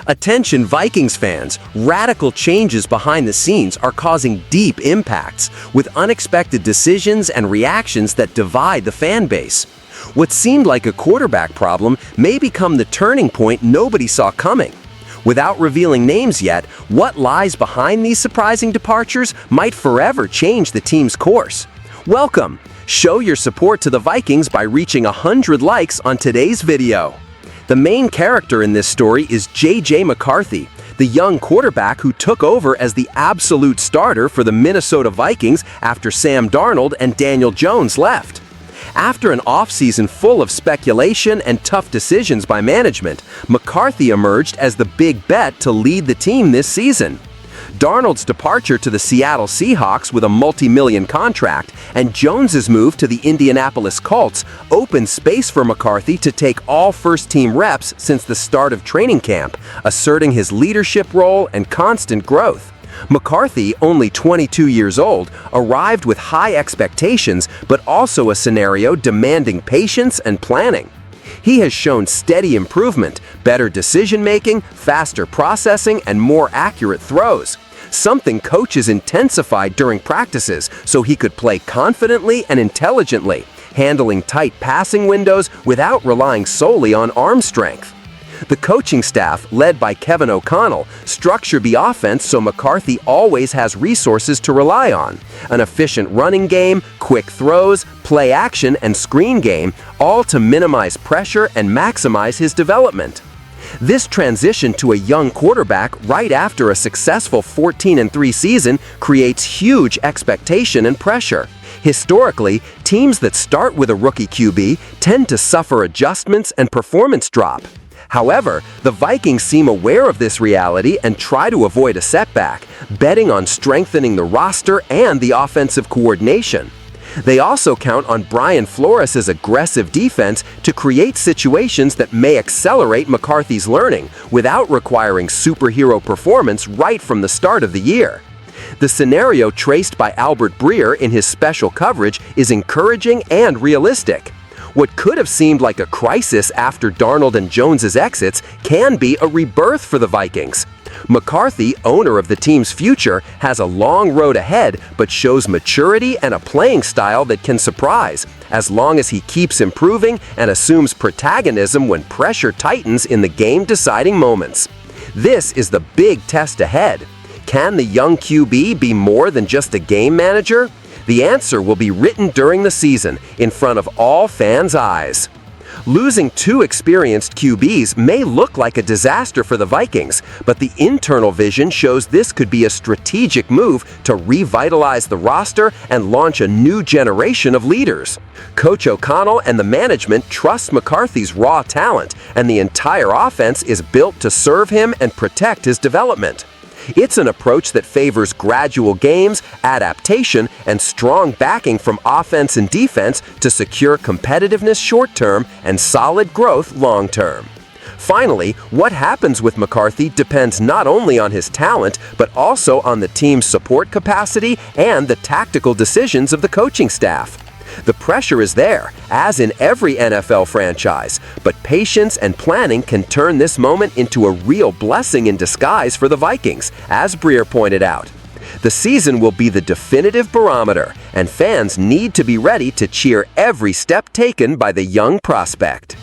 Attention Vikings fans, radical changes behind the scenes are causing deep impacts, with unexpected decisions and reactions that divide the fan base. What seemed like a quarterback problem may become the turning point nobody saw coming. Without revealing names yet, what lies behind these surprising departures might forever change the team's course. Welcome! Show your support to the Vikings by reaching 100 likes on today's video. The main character in this story is QB McCarthy, the young quarterback who took over as the absolute starter for the Minnesota Vikings after Sam Darnold and Daniel Jones left. After an offseason full of speculation and tough decisions by management, McCarthy emerged as the big bet to lead the team this season. Darnold's departure to the Seattle Seahawks with a multi-million contract and Jones's move to the Indianapolis Colts opened space for McCarthy to take all first-team reps since the start of training camp, asserting his leadership role and constant growth. McCarthy, only 22 years old, arrived with high expectations, but also a scenario demanding patience and planning. He has shown steady improvement, better decision-making, faster processing, and more accurate throws. Something coaches intensified during practices so he could play confidently and intelligently, handling tight passing windows without relying solely on arm strength. The coaching staff, led by Kevin O'Connell, structure the offense so McCarthy always has resources to rely on: an efficient running game, quick throws, play action, and screen game, all to minimize pressure and maximize his development. This transition to a young quarterback right after a successful 14-3 season creates huge expectation and pressure. Historically, teams that start with a rookie QB tend to suffer adjustments and performance drop. However, the Vikings seem aware of this reality and try to avoid a setback, betting on strengthening the roster and the offensive coordination. They also count on Brian Flores' aggressive defense to create situations that may accelerate McCarthy's learning without requiring superhero performance right from the start of the year. The scenario traced by Albert Breer in his special coverage is encouraging and realistic. What could have seemed like a crisis after Darnold and Jones's exits can be a rebirth for the Vikings. McCarthy, owner of the team's future, has a long road ahead but shows maturity and a playing style that can surprise, as long as he keeps improving and assumes protagonism when pressure tightens in the game-deciding moments. This is the big test ahead. Can the young QB be more than just a game manager? The answer will be written during the season, in front of all fans' eyes. Losing two experienced QBs may look like a disaster for the Vikings, but the internal vision shows this could be a strategic move to revitalize the roster and launch a new generation of leaders. Coach O'Connell and the management trust McCarthy's raw talent, and the entire offense is built to serve him and protect his development. It's an approach that favors gradual games, adaptation, and strong backing from offense and defense to secure competitiveness short-term and solid growth long-term. Finally, what happens with McCarthy depends not only on his talent, but also on the team's support capacity and the tactical decisions of the coaching staff. The pressure is there, as in every NFL franchise, but patience and planning can turn this moment into a real blessing in disguise for the Vikings, as Breer pointed out. The season will be the definitive barometer, and fans need to be ready to cheer every step taken by the young prospect.